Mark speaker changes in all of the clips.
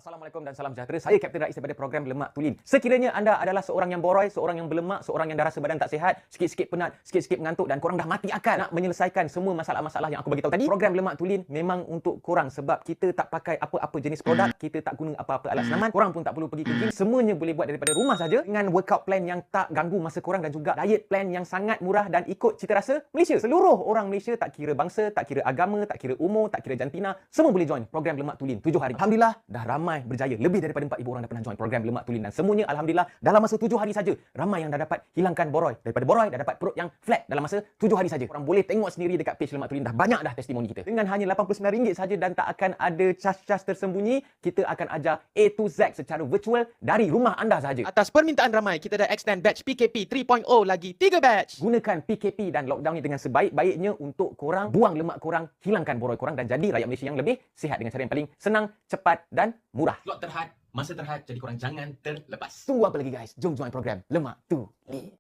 Speaker 1: Assalamualaikum dan salam sejahtera. Saya Kapten Rais daripada program Lemak Tulin. Sekiranya anda adalah seorang yang boroi, seorang yang berlemak, seorang yang rasa badan tak sihat, sikit-sikit penat, sikit-sikit mengantuk dan korang dah mati akal nak menyelesaikan semua masalah-masalah yang aku bagi tahu tadi, program Lemak Tulin memang untuk korang sebab kita tak pakai apa-apa jenis produk, kita tak guna apa-apa alat senaman, korang pun tak perlu pergi ke gym, semuanya boleh buat daripada rumah saja dengan workout plan yang tak ganggu masa korang dan juga diet plan yang sangat murah dan ikut cita rasa Malaysia. Seluruh orang Malaysia tak kira bangsa, tak kira agama, tak kira umur, tak kira jantina, semua boleh join program Lemak Tulin 7 hari. Alhamdulillah dah ramai berjaya. Lebih daripada 4,000 orang dah pernah join program Lemak Tulin dan semuanya alhamdulillah dalam masa 7 hari saja ramai yang dah dapat hilangkan boroi. Daripada boroi dah dapat perut yang flat dalam masa 7 hari saja. Korang boleh tengok sendiri dekat page Lemak Tulin, dah banyak dah testimoni kita. Dengan hanya RM89 saja dan tak akan ada cas-cas tersembunyi, kita akan ajar A to Z secara virtual dari rumah anda saja.
Speaker 2: Atas permintaan ramai, kita dah extend batch PKP 3.0 lagi 3 batch.
Speaker 1: Gunakan PKP dan lockdown ni dengan sebaik-baiknya untuk korang buang lemak korang, hilangkan boroi korang dan jadi rakyat Malaysia yang lebih sihat dengan cara yang paling senang, cepat dan murah.
Speaker 2: Slot terhad, masa terhad, jadi korang jangan terlepas.
Speaker 1: Tunggu apa lagi guys? Jom join program Lemak Tulin.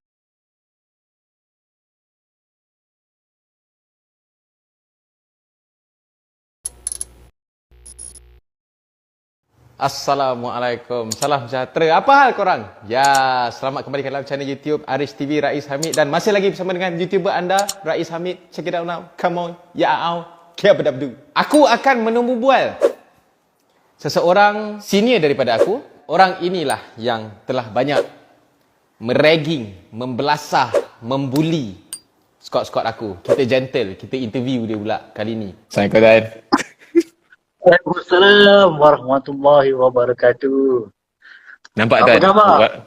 Speaker 3: Assalamualaikum, salam sejahtera. Apa hal korang? Ya, selamat kembali ke dalam channel YouTube Aris TV Rais Hamid dan masih lagi bersama dengan YouTuber anda Rais Hamid. Check it out now. Come on. Ya au. Kiabadabdu. Aku akan menumbu bual seseorang senior daripada aku. Orang inilah yang telah banyak meragging, membelasah, membuli squad-squad aku. Kita gentle, kita interview dia pula kali ni. Assalamualaikum Dan.
Speaker 4: Waalaikumsalam warahmatullahi wabarakatuh.
Speaker 3: Nampak
Speaker 4: Apa
Speaker 3: Tan?
Speaker 4: khabar?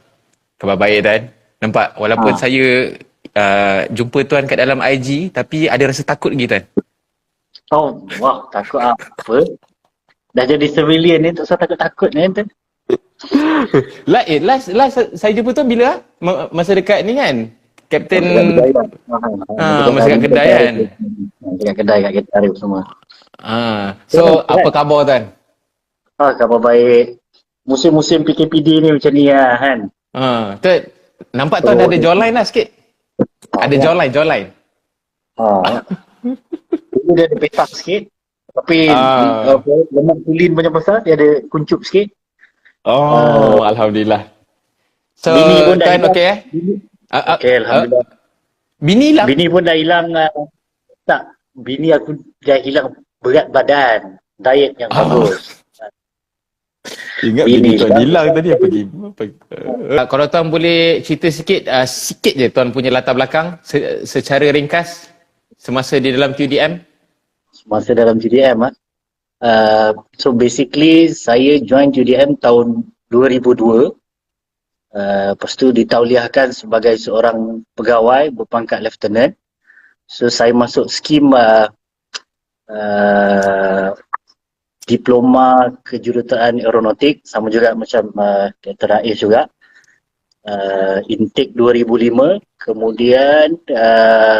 Speaker 3: Khabar baik Dan. Nampak walaupun saya jumpa Tuan kat dalam IG tapi ada rasa takut lagi Tuan.
Speaker 4: Oh, wah, takut apa? Dah jadi civilian ni tak usah takut-takut ni kan?
Speaker 3: Last saya jumpa Tuan bila? Masa dekat ni kan? Kapten masa kat kedai kan?
Speaker 4: Dekat kedai kat kita hari semua.
Speaker 3: So apa khabar Tuan?
Speaker 4: Khabar baik. Musim-musim PKPD ni macam ni lah kan?
Speaker 3: Tuan, nampak Tuan ada jawline lah sikit. Ada jawline.
Speaker 4: Itu dia ada petak sikit. Tapi lemak tulin banyak besar, dia ada kuncup sikit.
Speaker 3: Alhamdulillah. So
Speaker 4: Bini pun dah
Speaker 3: Tuan
Speaker 4: hilang.
Speaker 3: okey eh?
Speaker 4: Okey, alhamdulillah.
Speaker 3: Bini lah.
Speaker 4: Bini pun dah hilang. Tak, bini aku dah hilang berat badan, diet yang bagus.
Speaker 3: Ingat
Speaker 4: Bini
Speaker 3: bini Tuan
Speaker 4: dah
Speaker 3: hilang tadi apa? Kalau Tuan boleh cerita sikit, sikit je Tuan punya latar belakang secara ringkas semasa di dalam QDM.
Speaker 4: Masa dalam GDM so basically saya join GDM tahun 2002. Lepas tu ditauliahkan sebagai seorang pegawai berpangkat lieutenant. So saya masuk skim diploma kejuruteraan aeronautik, sama juga macam Kapten Rais juga. Intake 2005, kemudian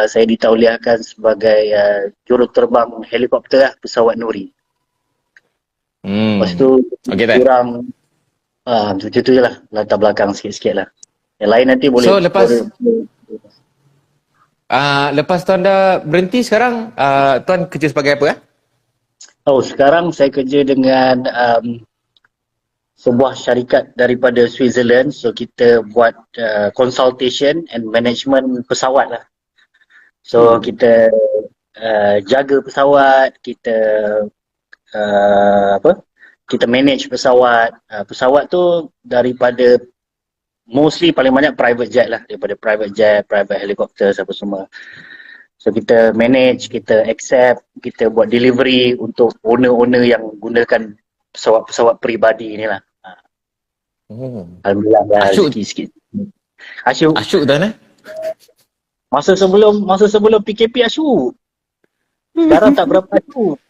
Speaker 4: saya ditauliahkan sebagai juruterbang helikopter pesawat Nuri. Lepas tu kurang macam tu je lah, latar belakang sikit-sikit lah. Yang lain nanti boleh.
Speaker 3: So lepas Tuan dah berhenti sekarang, Tuan kerja sebagai apa?
Speaker 4: Sekarang saya kerja dengan sebuah syarikat daripada Switzerland. So kita buat consultation and management pesawat lah. So kita jaga pesawat, kita kita manage pesawat. Pesawat tu daripada mostly paling banyak private jet lah, daripada private jet, private helicopter apa semua. So kita manage, kita accept, kita buat delivery untuk owner-owner yang gunakan pesawat-pesawat peribadi ni lah. Alhamdulillah dah rezeki sikit. Asyuk
Speaker 3: Tuan
Speaker 4: Masa sebelum PKP asyuk. Sekarang tak berapa asyuk.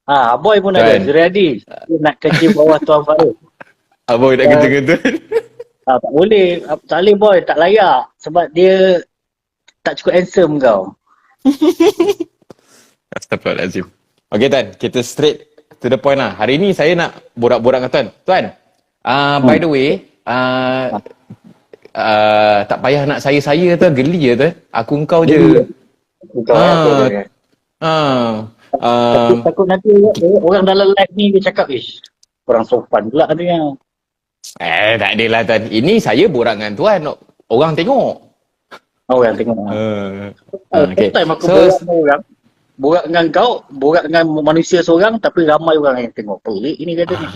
Speaker 4: Aboy pun ada, Zuriadi. Dia nak kerja bawah Tuan Farouk.
Speaker 3: Abang nak kerja dengan Tuan?
Speaker 4: Tak boleh, tak boleh boy, tak layak. Sebab dia tak cukup handsome kau.
Speaker 3: Astagfirullahaladzim. Okay Tuan, kita straight to the point lah. Hari ni saya nak borak-borak dengan Tuan. Tuan, by the way, tak payah nak saya tu, geli je Tuan. Aku engkau je.
Speaker 4: Takut nanti orang dalam live ni dia cakap, kurang sopan pula dia.
Speaker 3: Tak adalah tuan. Ini saya borak dengan tuan. Orang tengok.
Speaker 4: Oh, yang tengok.
Speaker 3: Okay.
Speaker 4: Time aku
Speaker 3: So,
Speaker 4: borak dengan orang. Borak dengan kau, borak dengan manusia seorang, tapi ramai orang yang tengok. Pelik ini kata ni.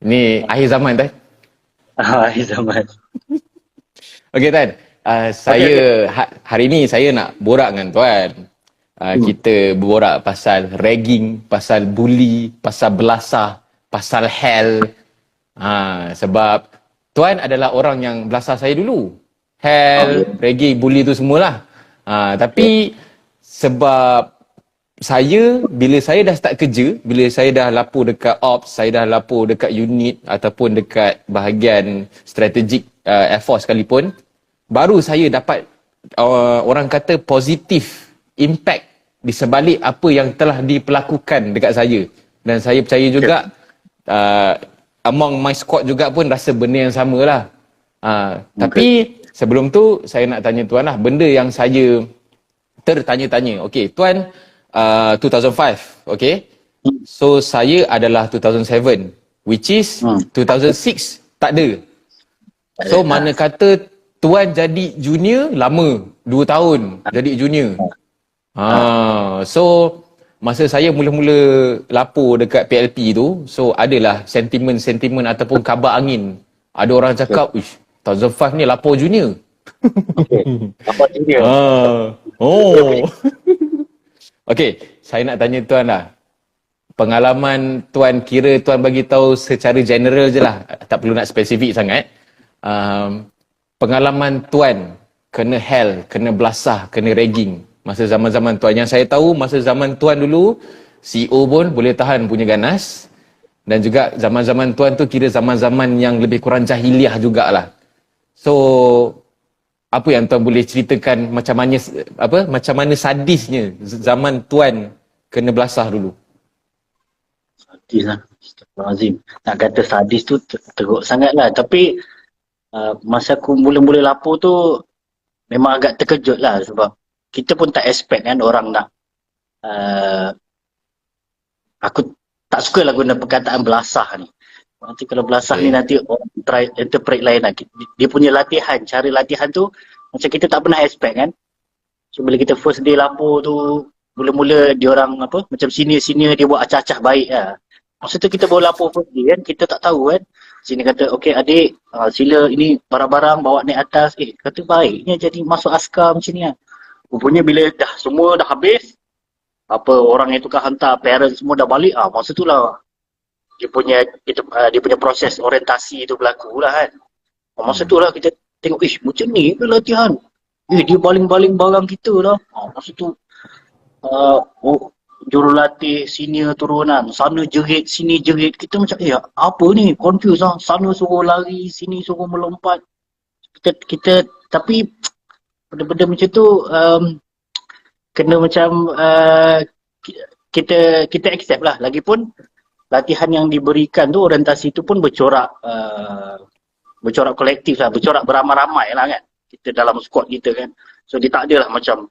Speaker 3: ni akhir zaman tuan.
Speaker 4: Zaman.
Speaker 3: Okey tuan. Saya hari ni saya nak borak dengan tuan. Kita borak pasal ragging, pasal bully, pasal belasah, pasal hell. Sebab tuan adalah orang yang belasah saya dulu. Hell, ragging, bully tu semualah. Tapi sebab bila saya dah start kerja, bila saya dah lapor dekat ops, saya dah lapor dekat unit ataupun dekat bahagian strategic Air Force sekalipun, baru saya dapat orang kata positif impact di sebalik apa yang telah diperlakukan dekat saya. Dan saya percaya juga among my squad juga pun rasa benda yang sama lah. Tapi sebelum tu saya nak tanya tuan lah, benda yang saya tertanya-tanya. Okey, tuan 2005, okay? So saya adalah 2007, which is 2006 tak ada. So mana kata tuan jadi junior lama, 2 tahun jadi junior. So masa saya mula-mula lapor dekat PLP tu, so adalah sentimen-sentimen ataupun kabar angin. Ada orang cakap, "Ish, 2005 ni lapor junior."
Speaker 4: Apa dia?
Speaker 3: Okey, saya nak tanya tuan lah. Pengalaman tuan, kira tuan bagi tahu secara general je lah. Tak perlu nak spesifik sangat. Pengalaman tuan kena hell, kena belasah, kena ragging masa zaman-zaman tuan. Yang saya tahu masa zaman tuan dulu, CEO pun boleh tahan punya ganas. Dan juga zaman-zaman tuan tu kira zaman-zaman yang lebih kurang jahiliah jugalah. So, apa yang tuan boleh ceritakan macam mana sadisnya zaman tuan kena belasah dulu?
Speaker 4: Sadis lah. Astagfirullahaladzim. Nak kata sadis tu teruk sangat lah. Tapi masa aku mula-mula lapor tu memang agak terkejut lah. Sebab kita pun tak expect kan orang nak aku tak suka lah guna perkataan belasah ni. Nanti kalau belasah ni nanti orang try interpret lain lagi. Dia punya latihan, cara latihan tu macam kita tak pernah expect kan. So bila kita first day lapor tu, mula-mula dia orang macam senior-senior dia buat acah-acah baik lah. Masa tu kita baru lapor first day kan, kita tak tahu kan. Sini kata, "Okey adik, sila ini barang-barang bawa naik atas." Kata baiknya jadi masuk askar macam ni lah. Rupanya bila semua dah habis, orang yang tukar hantar, parents semua dah balik, masa tu lah dia punya proses orientasi tu berlaku lah kan. Masa tu lah kita tengok, macam ni ke latihan? Dia baling-baling barang kita lah. Masa tu jurulatih senior turunan, sana jerit, sini jerit. Kita macam, apa ni? Confused lah. Sana suruh lari, sini suruh melompat. Tapi benda-benda macam tu kena macam kita accept lah. Lagipun latihan yang diberikan tu, orientasi tu pun bercorak kolektif lah, bercorak beramai-ramai lah kan. Kita dalam squad kita kan. So dia tak adalah macam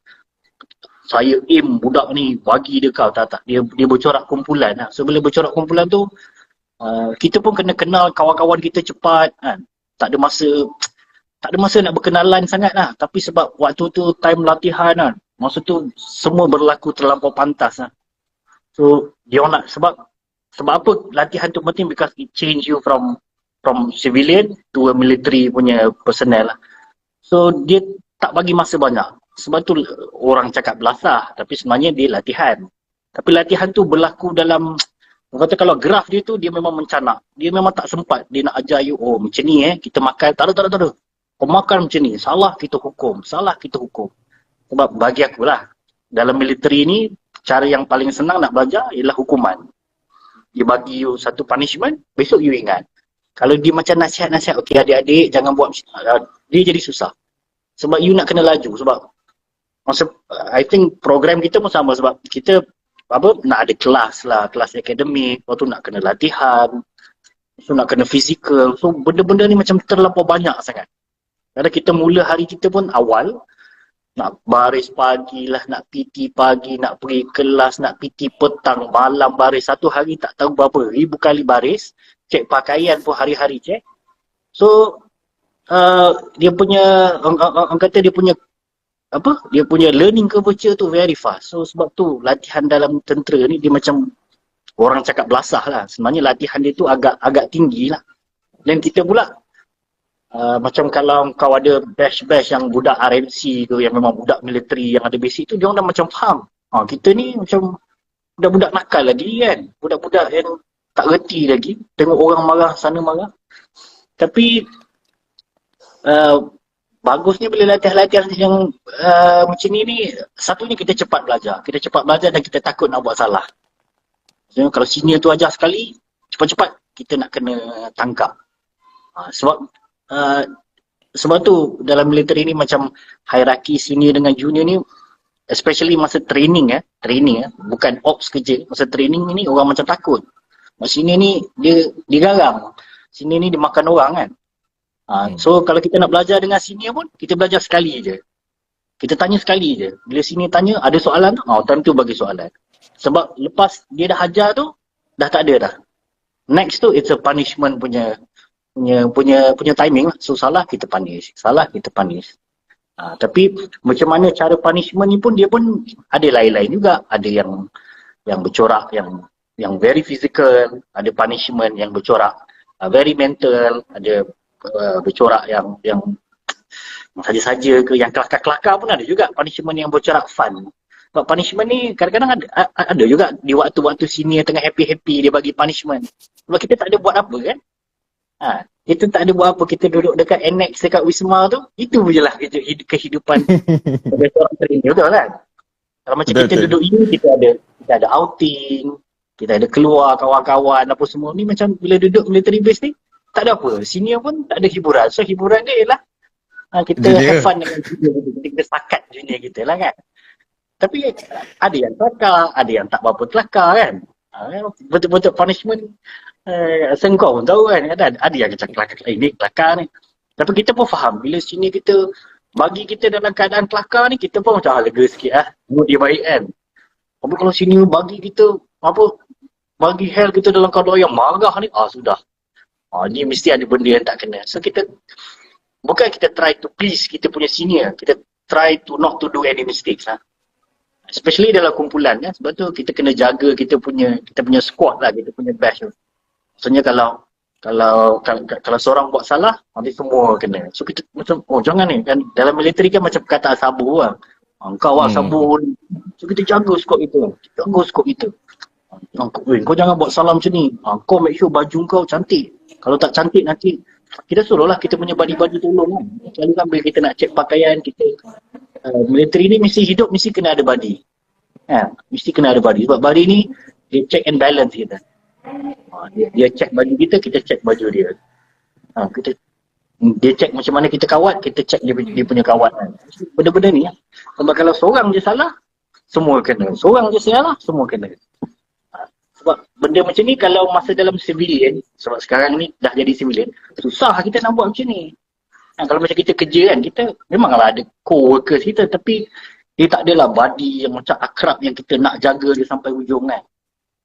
Speaker 4: saya aim budak ni bagi dia kau, tak. Dia bercorak kumpulan lah. So bila bercorak kumpulan tu kita pun kena kenal kawan-kawan kita cepat kan. Tak ada masa nak berkenalan sangat lah. Tapi sebab waktu tu time latihan kan, masa tu semua berlaku terlampau pantas lah. So dia nak sebab apa latihan tu penting, because it change you from civilian to a military punya personnel lah. So dia tak bagi masa banyak. Sebab tu orang cakap belasah, tapi sebenarnya dia latihan. Tapi latihan tu berlaku dalam, kata kalau graf dia tu dia memang mencanak. Dia memang tak sempat. Dia nak ajar you, macam ni kita makan. Tak ada. Kau makan macam ni, salah kita hukum. Sebab bagi akulah, dalam military ni cara yang paling senang nak belajar ialah hukuman. Dia bagi you satu punishment, besok you ingat. Kalau dia macam nasihat-nasihat, okey adik-adik jangan buat dia jadi susah. Sebab you nak kena laju. Sebab I think program kita pun sama. Sebab kita nak ada kelas lah, kelas akademik, lepas tu nak kena latihan, so nak kena fizikal. So benda-benda ni macam terlampau banyak sangat. Kadang kita mula hari kita pun awal, nak baris pagi lah, nak PT pagi, nak pergi kelas, nak PT petang, malam baris. Satu hari tak tahu berapa ribu kali baris. cek pakaian pun hari-hari cek. So dia punya orang kata dia punya learning curve tu very fast. So sebab tu latihan dalam tentera ni dia macam orang cakap belasah lah. Sebenarnya latihan dia tu agak tinggi lah. Dan kita pula macam kalau kau ada batch-batch yang budak RMC ke, yang memang budak military yang ada basic tu, dia orang dah macam faham. Kita ni macam budak-budak nakal lagi kan. Budak-budak yang tak reti lagi. Tengok orang marah, sana marah. Tapi bagusnya bila latihan-latihan yang macam ni, satunya kita cepat belajar. Kita cepat belajar dan kita takut nak buat salah. Maksudnya kalau senior tu ajar sekali, cepat-cepat kita nak kena tangkap. Sebab tu dalam military ni macam hierarki senior dengan junior ni, especially masa training bukan ops kerja. Masa training ni orang macam takut. Senior ni dia garang. Senior ni dia makan orang kan. So kalau kita nak belajar dengan senior pun, kita belajar sekali je. Kita tanya sekali je. Bila senior tanya ada soalan, time tu bagi soalan. Sebab lepas dia dah ajar tu, dah tak ada dah. Next tu it's a punishment punya timing lah. So salah kita punish. Tapi macam mana cara punishment ni pun dia pun ada lain-lain juga. Ada yang bercorak, yang very physical, ada punishment yang bercorak very mental, ada bercorak yang saja-saja ke, yang kelakar-kelakar pun ada juga punishment yang bercorak fun. Sebab punishment ni kadang-kadang ada juga di waktu-waktu senior tengah happy-happy dia bagi punishment. Sebab kita tak ada buat apa kan. Kita tak ada buat apa, kita duduk dekat annex dekat Wisma tu, itu je lah kehidupan sebagai seorang trainer, betul kan? Kalau macam kita duduk ini, kita ada outing, kita ada keluar kawan-kawan apa semua ni, macam bila duduk military base ni, tak ada apa. Senior pun tak ada hiburan. So hiburan dia ialah kita have fun dengan junior kita, kita sakat junior kita lah kan. Tapi ada yang kelakar, ada yang tak berapa kelakar kan. Betul-betul punishment sengkau pun tahu kan. Ada yang macam kelakar, ini kelakar ni. Tapi kita pun faham, bila senior kita bagi kita dalam keadaan kelakar ni, kita pun macam lega sikit lah. Mood dia baik kan. Tapi kalau senior bagi kita bagi hell kita dalam keadaan yang marah ni, sudah. Ni mesti ada benda yang tak kena. So kita bukan kita try to please kita punya senior, kita try to not to do any mistakes lah. Especially dalam kumpulan kan. Sebab tu kita kena jaga kita punya squad lah, kita punya batch tu. Maksudnya kalau seorang buat salah, nanti semua kena. So kita macam jangan ni kan, dalam military kan macam perkataan sabu lah. Kau sabu ni. So kita jaga skop itu. Kau jangan buat salah macam ni. Kau make sure baju kau cantik. Kalau tak cantik nanti kita suruh lah kita punya body tolong kan. Selalu kan bila kita nak cek pakaian kita, military ni mesti hidup mesti kena ada body. Mesti kena ada body. Sebab body ni dia check and balance kita. Dia check baju kita check baju dia. Dia check macam mana kita kawat, kita check dia punya kawat kan. Benda-benda ni sebab kalau seorang je salah, semua kena. Seorang je salah, semua kena. Sebab benda macam ni kalau masa dalam civilian, sebab sekarang ni dah jadi civilian, susah kita nak buat macam ni. Kalau macam kita kerja kan, kita memanglah ada co-workers kita, tapi dia tak adalah body yang macam akrab yang kita nak jaga dia sampai hujung kan.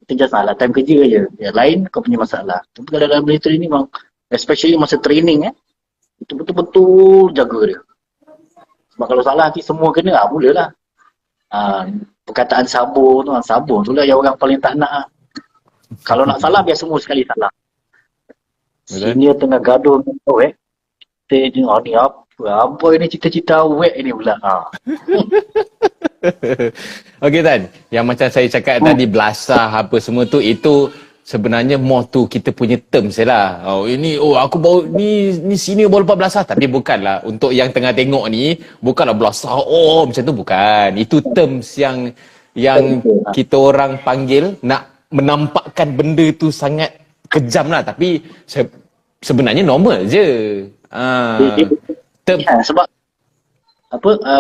Speaker 4: Kita just salah time kerja je. Yang lain kau punya masalah. Tapi kalau dalam military ni memang, especially masa training itu betul-betul jaga dia. Sebab kalau salah nanti semua kena, mulalah. Perkataan sabur tu lah yang orang paling tak nak. Kalau nak salah, biar semua sekali salah. Senior tengah gaduh dengan kau kita tengok ni apa ini cita-cita wek ini pula.
Speaker 3: Okey Tan, yang macam saya cakap tadi belasah apa semua tu, itu sebenarnya more tu kita punya terms lah. Aku baru ni senior baru lepas belasah, tapi bukanlah untuk yang tengah tengok ni, bukanlah belasah macam tu, bukan. Itu terms yang kita orang panggil nak menampakkan benda tu sangat kejam lah, tapi sebenarnya normal je.
Speaker 4: Sebab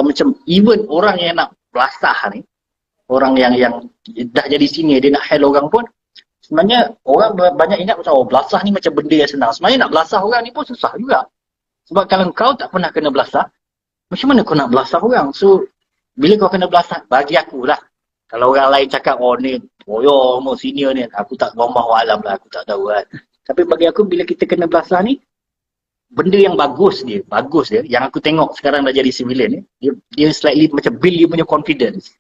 Speaker 4: macam even orang yang nak belasah ni, orang yang dah jadi senior, dia nak hell orang pun, sebenarnya orang banyak ingat macam belasah ni macam benda yang senang. Sebenarnya nak belasah orang ni pun susah juga. Sebab kalau kau tak pernah kena belasah, macam mana kau nak belasah orang? So bila kau kena belasah, bagi aku lah, kalau orang lain cakap ni mau senior ni, aku tak bombah alam lah, aku tak tahu kan. Tapi bagi aku bila kita kena belasah ni, benda yang bagus dia, yang aku tengok sekarang dah jadi civilian ni, dia slightly macam build dia punya confidence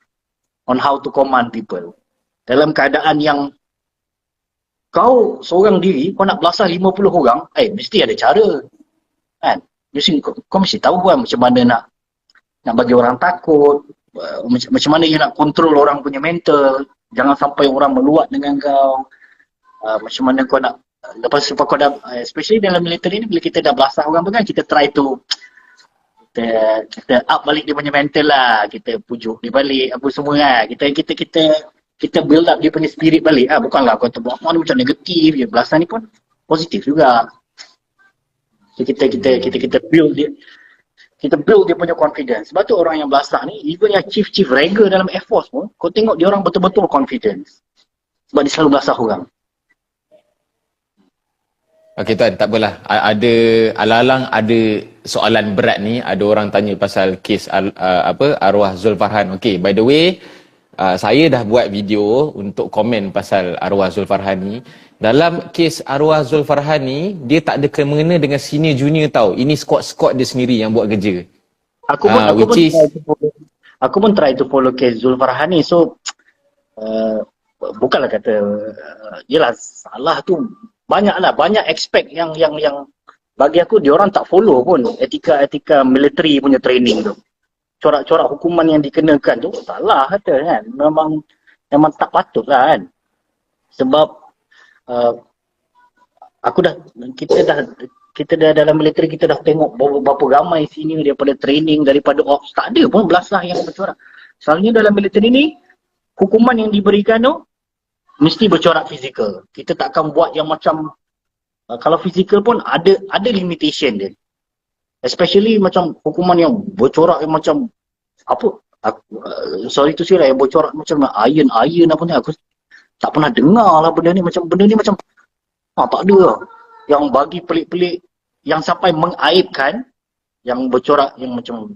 Speaker 4: on how to command people. Dalam keadaan yang kau seorang diri, kau nak belasah 50 orang, mesti ada cara. Kan? Kau mesti tahu kan macam mana nak bagi orang takut, macam mana you nak kontrol orang punya mental, jangan sampai orang meluat dengan kau, macam mana kau nak, lepas kau dah, especially dalam military ni, bila kita dah belasah orang tu kan, kita try to kita up balik dia punya mental lah, kita pujuk dia balik, apa semua lah, kita build up dia punya spirit balik. Bukanlah kau terbuat ni macam negatif je. Belasah ni pun positif juga. So, kita build dia. Kita build dia punya confidence. Sebab tu orang yang belasah ni, even yang chief rega dalam Air Force pun, kau tengok dia orang betul-betul confidence. Sebab dia selalu belasah orang.
Speaker 3: Okey tuan, tak apalah. Ada alang-alang ada soalan berat ni, ada orang tanya pasal kes arwah Zulfarhan. Okey, by the way, saya dah buat video untuk komen pasal arwah Zulfarhan ni. Dalam kes arwah Zulfarhan ni, dia tak ada kena-mengena dengan senior junior tau. Ini squad dia sendiri yang buat kerja.
Speaker 4: Aku pun try to follow kes Zulfarhan ni. So bukanlah kata yelah salah tu, banyak aspek yang bagi aku dia orang tak follow pun etika military punya training tu. Corak-corak hukuman yang dikenakan tu salah kata kan, memang tak patut lah kan. Sebab kita dah dalam military, kita dah tengok berapa ramai senior daripada training, daripada ops, tak ada pun belasah yang bercorak. Selalunya dalam military ni, hukuman yang diberikan tu mesti bercorak fizikal. Kita takkan buat yang macam kalau fizikal pun ada limitation dia. Especially macam hukuman yang bercorak yang macam sorry tu sila yang bercorak macam iron apa ni, aku tak pernah dengar lah benda ni macam tak ada lah. Yang bagi pelik-pelik, yang sampai mengaibkan, yang bercorak yang macam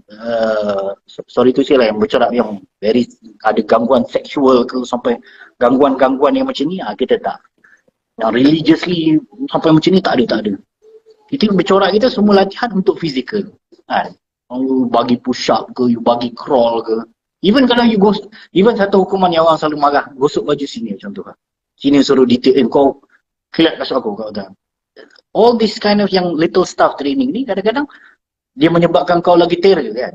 Speaker 4: sorry tu sila yang bercorak yang very ada gangguan seksual ke, sampai gangguan-gangguan yang macam ni, kita tak. Yang religiously sampai macam ni tak ada. Kita bercorak kita semua latihan untuk fizikal. Kan? You bagi push up ke, you bagi crawl ke. Even kalau you even satu hukuman yang orang selalu marah, gosok baju senior contoh. Senior suruh detail, kau kilat kasut aku, kau kata. All this kind of yang little stuff training ni kadang-kadang dia menyebabkan kau lagi terror kan.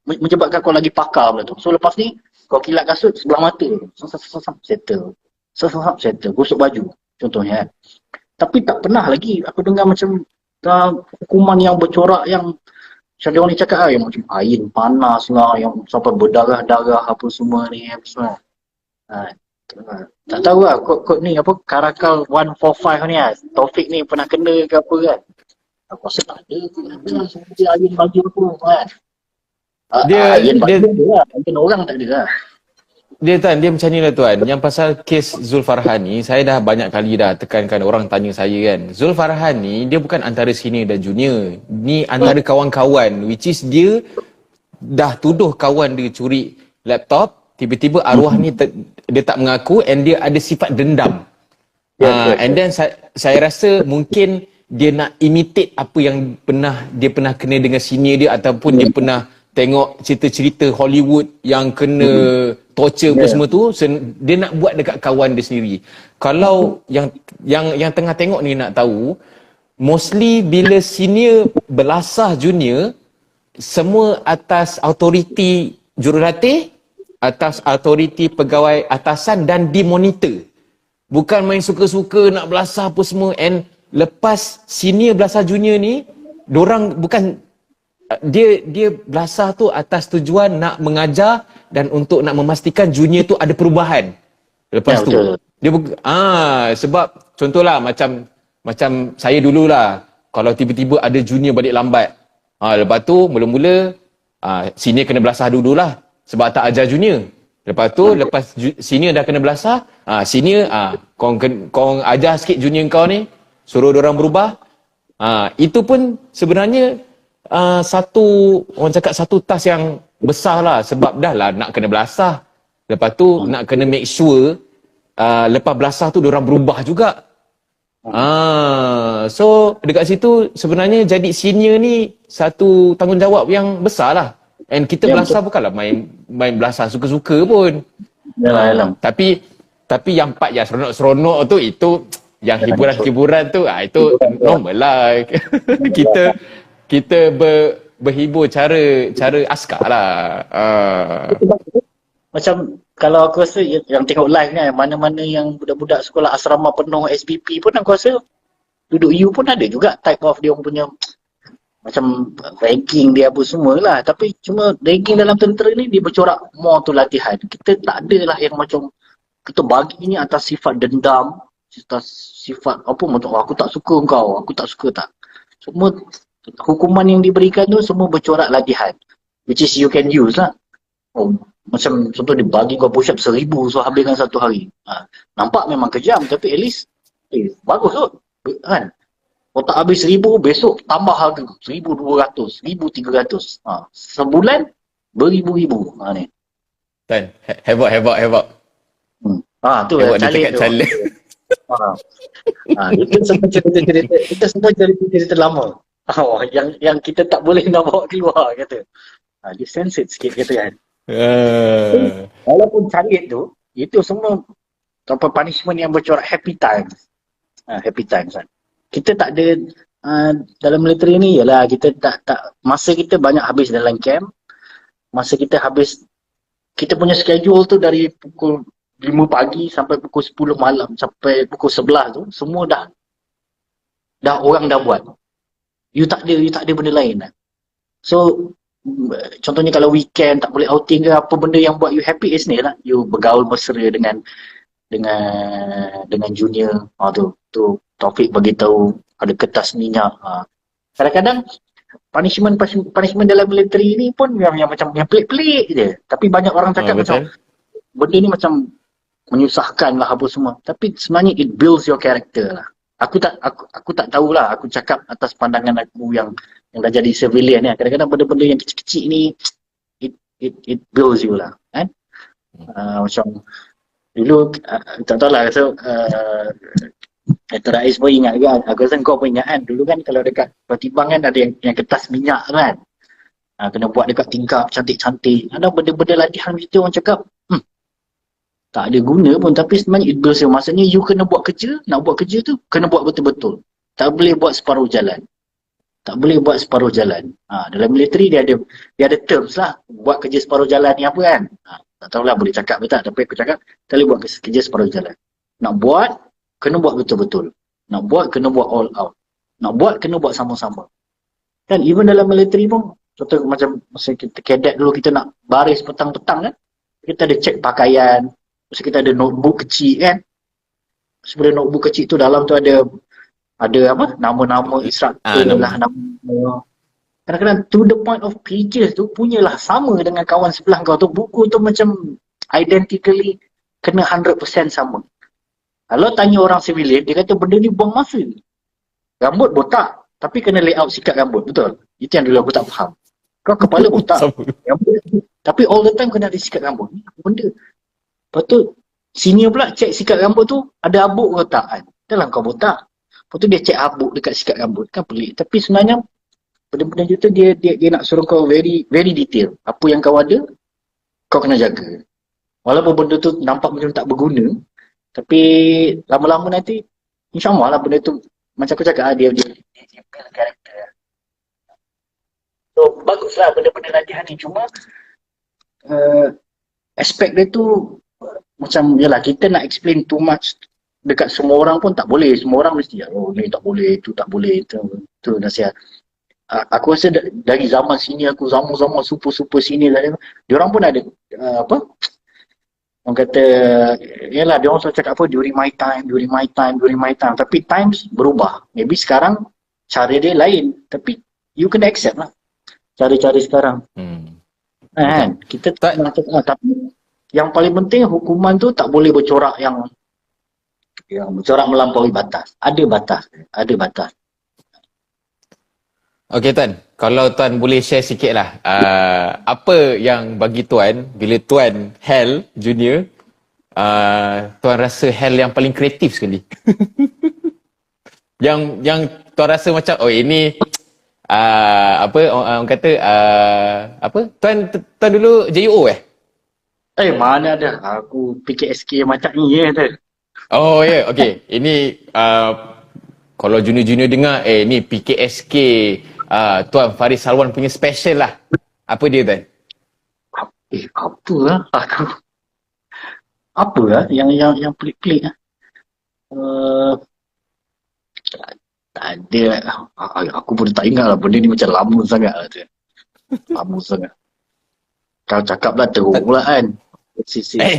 Speaker 4: Menyebabkan kau lagi pakar pula tu. So lepas ni kau kilat kasut sebelah mata. Settle. Gosok baju contohnya kan. Tapi tak pernah lagi aku dengar macam hukuman yang bercorak yang macam dia orang ni cakap yang macam air panas lah, yang sampai berdarah-darah apa semua ni apa semua. Tak tahu lah kod ni apa Karakal 145 ni lah. Taufik ni pernah kena ke apa kan. Aku rasa tak ada. Dia air baju aku kan. Air baju dia lah. Mungkin orang tak ada lah.
Speaker 3: Dia macam ni lah tuan. Yang pasal kes Zulfarhan ni, saya dah banyak kali dah tekankan, orang tanya saya kan. Zulfarhan ni, dia bukan antara senior dan junior. Ni antara kawan-kawan, which is dia dah tuduh kawan dia curi laptop, tiba-tiba arwah ni dia tak mengaku and dia ada sifat dendam. And then saya rasa mungkin dia nak imitate apa yang dia pernah kena dengan senior dia, ataupun dia pernah tengok cerita-cerita Hollywood yang kena torture apa semua tu, dia nak buat dekat kawan dia sendiri. Kalau yang tengah tengok ni nak tahu, mostly bila senior belasah junior, semua atas autoriti jurulatih, atas autoriti pegawai atasan dan dimonitor. Bukan main suka-suka nak belasah apa semua. And lepas senior belasah junior ni, dorang bukan dia belasah tu atas tujuan nak mengajar dan untuk nak memastikan junior tu ada perubahan. Lepas tu dia sebab contohlah macam saya dululah, kalau tiba-tiba ada junior balik lambat, lepas tu mula-mula senior kena belasah dululah sebab tak ajar junior. Lepas tu lepas senior dah kena belasah, senior kau ajar sikit junior kau ni, suruh dia orang berubah. Itu pun sebenarnya orang cakap satu task yang besar lah, sebab dah lah nak kena belasah, lepas tu nak kena make sure lepas belasah tu diorang berubah juga. So dekat situ sebenarnya jadi senior ni satu tanggungjawab yang besar lah. And kita
Speaker 4: Ya,
Speaker 3: belasah bukanlah main belasah suka-suka pun.
Speaker 4: Yalah.
Speaker 3: Tapi yang part yang seronok-seronok tu itu yang hiburan-hiburan tu itu normal lah. kita berhibur cara askar lah.
Speaker 4: Macam kalau aku rasa yang tengok live ni, mana-mana yang budak-budak sekolah asrama penuh SPP pun aku rasa duduk U pun ada juga type of dia orang punya macam ranking dia apa semua lah. Tapi cuma ranking dalam tentera ni dia bercorak more tu latihan. Kita tak ada lah yang macam kita bagi ni atas sifat dendam, atas sifat apa macam aku tak suka kau, aku tak suka tak. Semua hukuman yang diberikan tu semua bercorak latihan, which is you can use lah. Macam contoh dia bagi kau push up 1000 so habiskan satu hari. Nampak memang kejam tapi at least bagus kot kan. Kau tak habis 1000 besok tambah harga 1200, 1300. Sebulan beribu-ribu. Ni.
Speaker 3: Tan, hebok.
Speaker 4: Tu
Speaker 3: Hebok dia
Speaker 4: challenge
Speaker 3: cakap
Speaker 4: tu.
Speaker 3: challenge.
Speaker 4: Itu semua cerita-cerita. Kita semua cerita lama. Yang kita tak boleh nak bawa keluar kata. Dia censored sikit kata kan. Walaupun challenge tu, itu semua punishment yang bercorak happy times. Happy times kan. Kita tak ada dalam military ni ialah kita tak masa kita banyak habis dalam camp. Masa kita habis kita punya schedule tu dari pukul 5 pagi sampai pukul 10 malam sampai pukul 11 tu semua dah orang dah buat. You tak ada benda lain lah. So contohnya kalau weekend tak boleh outing ke apa benda yang buat you happy is ni lah. You bergaul mesra dengan junior. Tu Taufik bagi tahu ada kertas minyak. Kadang-kadang punishment dalam military ni pun yang macam yang pelik-pelik je. Tapi banyak orang cakap macam benda ni macam menyusahkan lah apa semua. Tapi sebenarnya it builds your character lah. Aku tak tahulah. Aku cakap atas pandangan aku yang dah jadi civilian ni. Kadang-kadang benda-benda yang kecil-kecil ni it builds you lah. Kan? Macam dulu tak tahulah rasa Dr. Rais pun ingat kan. Aku rasa kau pun ingat kan. Dulu kan kalau dekat Pertimbang kan ada yang kertas minyak kan. Kena buat dekat tingkap cantik-cantik. Ada benda-benda latihan kita orang cakap tak ada guna pun tapi sebenarnya it builds you. Maksudnya you kena buat kerja, nak buat kerja tu kena buat betul-betul. Tak boleh buat separuh jalan. Dalam military dia ada terms lah. Buat kerja separuh jalan ni apa kan. Tak tahulah boleh cakap ke tak tapi aku cakap tak boleh buat kerja separuh jalan. Nak buat kena buat betul-betul. Nak buat kena buat all out. Nak buat kena buat sama-sama. Kan even dalam military pun contoh macam masa kita cadet dulu kita nak baris petang-petang kan. Kita ada cek pakaian. Masa kita ada notebook kecil kan. Sebenarnya notebook kecil tu dalam tu ada apa? Nama-nama instructor lah. Nama. Kadang-kadang to the point of pages tu punyalah sama dengan kawan sebelah kau tu. Buku tu macam identically kena 100% sama. Kalau tanya orang civilian, dia kata benda ni buang masa. Rambut botak, tapi kena layout sikat rambut. Betul? Itu yang dulu aku tak faham. Kau kepala botak. Tapi all the time kena ada sikat rambut. Ni apa benda? Lepas tu, senior pula cek sikat rambut tu, ada habuk ke tak kan? Dalam kau botak. Lepas tu dia cek habuk dekat sikat rambut. Kan pelik. Tapi sebenarnya, benda-benda tu dia nak suruh kau very very detail. Apa yang kau ada, kau kena jaga. Walaupun benda tu nampak macam tak berguna, tapi lama-lama nanti, insyaAllah lah benda tu, macam aku cakap, dia build karakter. So, baguslah benda-benda latihan ni. Cuma, aspek dia tu, macam, yalah, kita nak explain too much dekat semua orang pun tak boleh. Semua orang mesti, oh ni tak boleh, tu tak boleh, tu nasihat. Aku rasa dari zaman sini, aku zaman-zaman super-super sini lah, dia orang pun ada, orang kata, yalah, dia orang selalu cakap apa, during my time. Tapi times berubah. Maybe sekarang cara dia lain. Tapi you kena accept lah cara-cara sekarang. Kan? Kita tak nak cakap. Tapi yang paling penting hukuman tu tak boleh bercorak yang bercorak melampaui batas. Ada batas.
Speaker 3: Okey Tuan, kalau Tuan boleh share sikit lah, apa yang bagi Tuan, bila Tuan Hell Junior, Tuan rasa Hell yang paling kreatif sekali? Yang tuan rasa macam oh ini apa orang kata apa tuan dulu JUO
Speaker 4: Mana ada. Aku PKSK macam ni tu.
Speaker 3: Oh ya, okey. Ini kalau junior-junior dengar, ni PKSK Tuan Faris Salwan punya special lah. Apa dia tuan?
Speaker 4: Apa lah aku. Apa lah yang pelik-pelik lah. Tak ada. Aku pun tak ingat lah. Benda ni macam lama sangat lah tu. Lama sangat. Kau cakap lah teruk pula kan.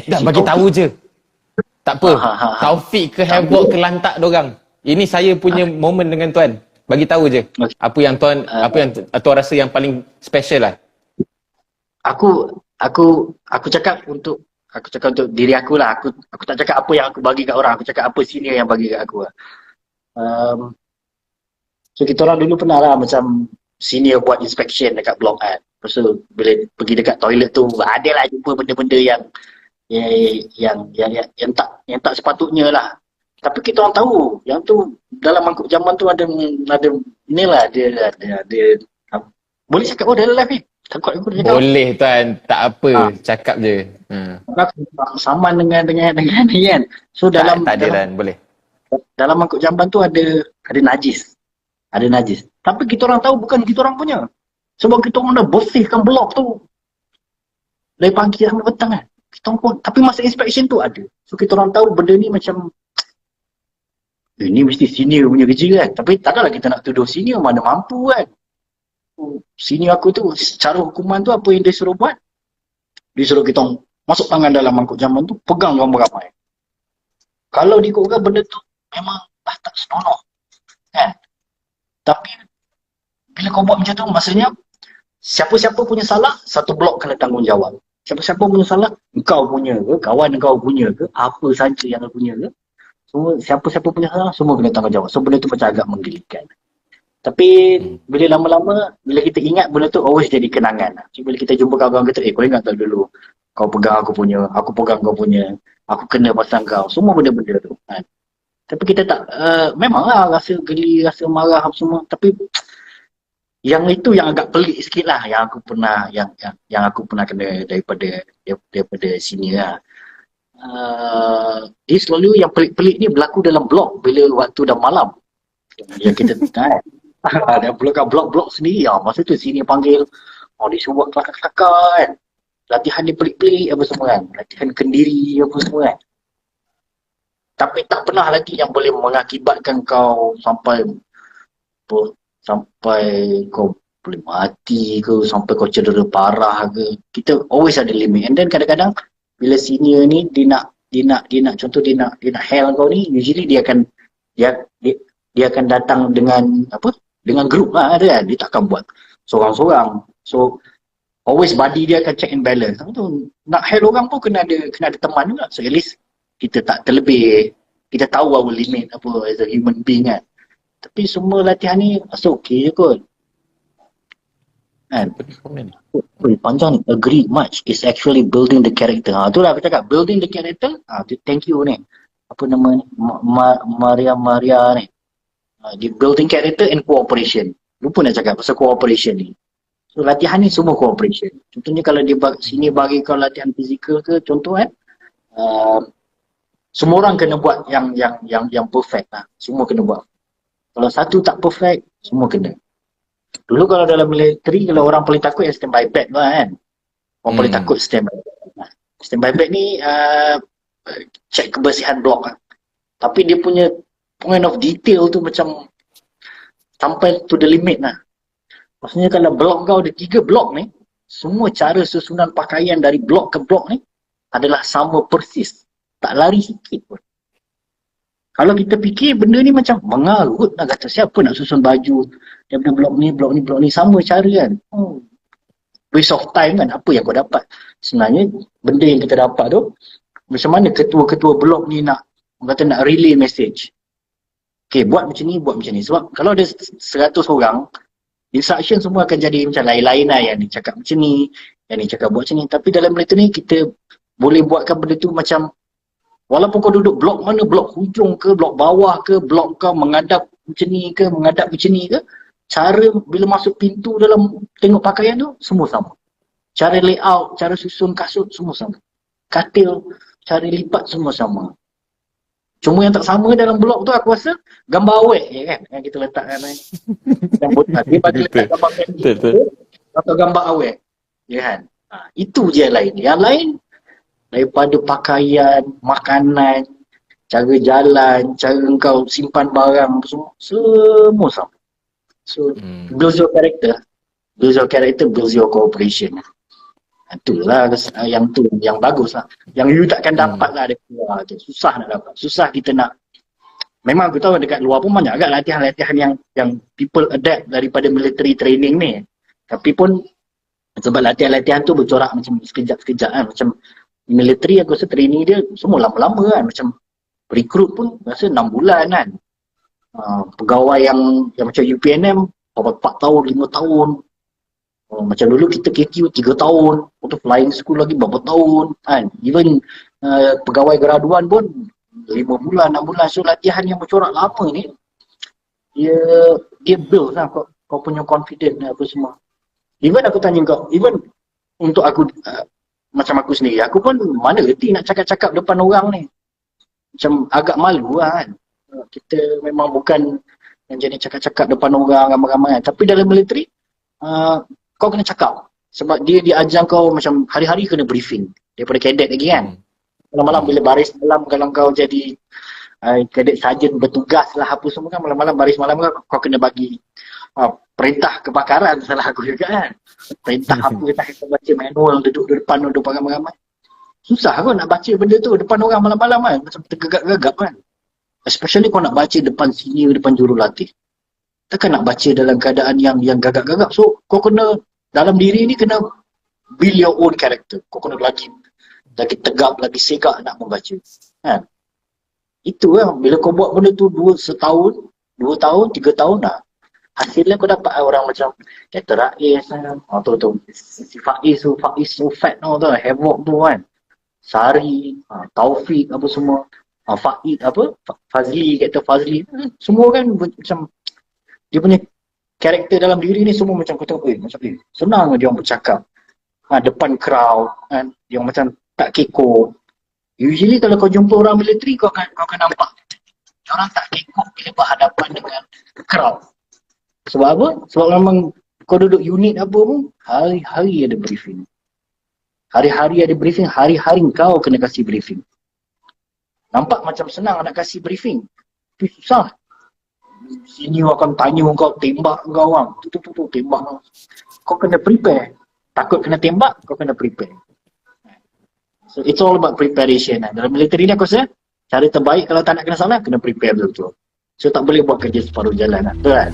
Speaker 3: Dah bagi tahu je. Tak apa. Taufik ke Havoc ke lantak dorang. Ini saya punya moment dengan tuan. Bagi tahu je. Apa yang tuan rasa yang paling special lah.
Speaker 4: Aku cakap untuk diri aku lah. Aku tak cakap apa yang aku bagi kat orang. Aku cakap apa senior yang bagi kat aku lah. So kita orang dulu pernah lah macam senior buat inspection dekat blok kan. Lepas tu bila pergi dekat toilet tu ada lah jumpa benda-benda yang tak sepatutnya lah. Tapi kita orang tahu yang tu dalam mangkuk jaman tu ada inilah dia boleh cakap dalam live ni. Takut aku cakap.
Speaker 3: Boleh tuan, tak apa, cakap je.
Speaker 4: Saman dengan ni kan. So
Speaker 3: tak ada dan boleh.
Speaker 4: Dalam mangkuk jamban tu ada najis. Ada najis. Tapi kita orang tahu bukan kita orang punya. Sebab kita orang dah bersihkan blok tu dari pagi sampai petang kan. Kita orang pun, tapi masa inspection tu ada. So kita orang tahu benda ni macam ini mesti senior punya kerja kan. Tapi takkanlah kita nak tuduh senior, mana mampu kan. Senior aku tu secara hukuman tu apa yang dia suruh buat? Dia suruh kita orang masuk tangan dalam mangkuk jamban tu, pegang ramai-ramai. Kalau diikutkan benda tu memang tak senonoh kan. Tapi bila kau buat macam tu maksudnya siapa-siapa punya salah satu blok kena tanggungjawab. Siapa-siapa punya salah engkau punya ke, kawan engkau punya ke, apa saja yang kau punya ke, semua siapa-siapa punya salah semua kena tanggungjawab. So benda tu macam agak menggelikan. Tapi bila lama-lama bila kita ingat benda tu always jadi kenangan. So, bila kita jumpa kawan-kawan kita, kau ingat tak dulu kau pegang aku punya, aku pegang kau punya, aku kena pasal kau, semua benda-benda tu kan. Tapi kita tak, memanglah rasa geli, rasa marah apa semua. Tapi yang itu yang agak pelik sikit lah yang aku pernah yang aku pernah kena daripada sini lah. Dia selalu yang pelik-pelik ni berlaku dalam blok bila waktu dah malam. Yang kita kan. Ada blok-blok sendiri ya. Masa tu sini panggil, dia suruh buat kelakar-kelakar kan. Latihan dia pelik-pelik apa semua kan. Latihan kendiri apa semua kan. Tapi tak pernah lagi yang boleh mengakibatkan kau sampai kau boleh mati ke, sampai kau cedera parah ke. Kita always ada limit. And then kadang-kadang bila senior ni dia nak contoh dia nak hell kau ni, usually dia akan datang dengan group lah kan. Dia takkan buat seorang-seorang. So always body dia akan check and balance. Nak hell orang pun kena ada teman juga. So at least kita tak terlebih, kita tahu our limit apa as a human being kan. Tapi semua latihan ni rasa okey je kot. Kan? Panjang ni. Agreed much is actually building the character. Itulah aku cakap. Building the character. Thank you ni. Apa nama ni? Maria ni. Di building character and cooperation. Lupa nak cakap pasal cooperation ni. So latihan ni semua cooperation. Contohnya kalau dia sini bagi kau latihan fizikal ke, contoh kan. Semua orang kena buat yang perfect lah. Semua kena buat. Kalau satu tak perfect, semua kena. Dulu kalau dalam military, kalau orang paling takut yang standby bag lah kan. Orang paling takut standby bag. Standby bag ni check kebersihan blok lah. Tapi dia punya point of detail tu macam sampai to the limit lah. Maksudnya kalau blok kau ada 3 blok ni, semua cara susunan pakaian dari blok ke blok ni adalah sama persis. Tak lari sikit pun. Kalau kita fikir benda ni macam mengarut lah, kata siapa nak susun baju daripada blok ni sama cara kan. Waste of time kan. Apa yang kau dapat? Sebenarnya benda yang kita dapat tu macam mana ketua-ketua blok ni nak relay message. Okay, buat macam ni. Sebab kalau ada 100 orang, instruction semua akan jadi macam lain-lain lah. Yang ni cakap macam ni, yang ni cakap buat macam ni. Tapi dalam militer ni kita boleh buatkan benda tu macam walaupun kau duduk blok mana, blok hujung ke, blok bawah ke, blok kau menghadap macam ni ke, menghadap macam ni ke, cara bila masuk pintu dalam tengok pakaian tu, semua sama. Cara layout, cara susun kasut, semua sama. Katil, cara lipat, semua sama. Cuma yang tak sama dalam blog tu aku rasa gambar awet je kan, yang kita letakkan kan. Yang botak, dia bagi letak gambar pendek atau gambar awet. Ya kan? Itu je yang lain. Yang lain, daripada pakaian, makanan, cara jalan, cara kau simpan barang, semua sama. So, builds your character. Builds your character, builds your cooperation. Itulah yang tu, yang bagus lah. Yang you takkan dapat lah dekat luar tu. Susah nak dapat. Susah kita nak. Memang aku tahu dekat luar pun banyak agak latihan-latihan yang people adapt daripada military training ni. Tapi pun, sebab latihan-latihan tu bercorak macam sekejap-sekejap kan. Macam military aku rasa training dia semua lama-lama kan. Macam recruit pun rasa 6 bulan kan. Pegawai yang macam UPNM 4 tahun, 5 tahun. Macam dulu kita KQ 3 tahun, untuk flying school lagi berapa tahun kan. Even pegawai graduan pun 5 bulan, 6 bulan. So latihan yang bercorak lama ni, dia build lah kau punya confidence apa semua. Even aku tanya kau, even untuk aku macam aku sendiri, aku pun mana reti nak cakap-cakap depan orang ni. Macam agak malu lah kan. Kita memang bukan yang jadi cakap-cakap depan orang ramai-ramai kan. Tapi dalam military, kau kena cakap. Sebab dia ajar kau macam hari-hari kena briefing. Daripada kadet lagi kan. Malam-malam bila baris malam, kalau kau jadi kadet sarjan bertugas lah apa semua kan, malam-malam baris malam kau kena bagi perintah kebakaran, salah aku juga kan. Perintah apa, kita baca manual, duduk di depan ramai-ramai. Susah kau nak baca benda tu depan orang malam-malam kan. Macam tergagap-gagap kan. Especially kau nak baca depan senior, depan jurulatih. Takkan nak baca dalam keadaan yang gagap-gagap. So kau kena, dalam diri ni kena build your own character. Kau kena lagi tegap, lagi segak nak membaca. Kan? Itu lah. Bila kau buat benda tu 2 tahun, 3 tahun dah. Hasilnya kau dapat orang macam Kata Rais kan. Tu. Si Faiz so fat tu. Havoc tu kan. Sari, Taufik apa semua. Faiz apa? Fazli, kata Fazli. Semua kan macam dia punya karakter dalam diri ni semua macam kau tengok, macam senang dia orang bercakap. Depan crowd kan, dia macam tak kekok. Usually kalau kau jumpa orang military, kau akan nampak orang tak kekok bila berhadapan dengan crowd. Sebab apa? Sebab memang kau duduk unit apa pun, hari-hari ada briefing. Hari-hari ada briefing, hari-hari kau kena kasih briefing. Nampak macam senang nak kasih briefing. Tapi susah. Sini akan tanya kau, tembak kau orang. Tu tembak kau. Kau kena prepare. Takut kena tembak, kau kena prepare. So it's all about preparation. Dalam military ni aku rasa, cara terbaik kalau tak nak kena salah, kena prepare betul-betul. So tak boleh buat kerja separuh jalan. Betul kan?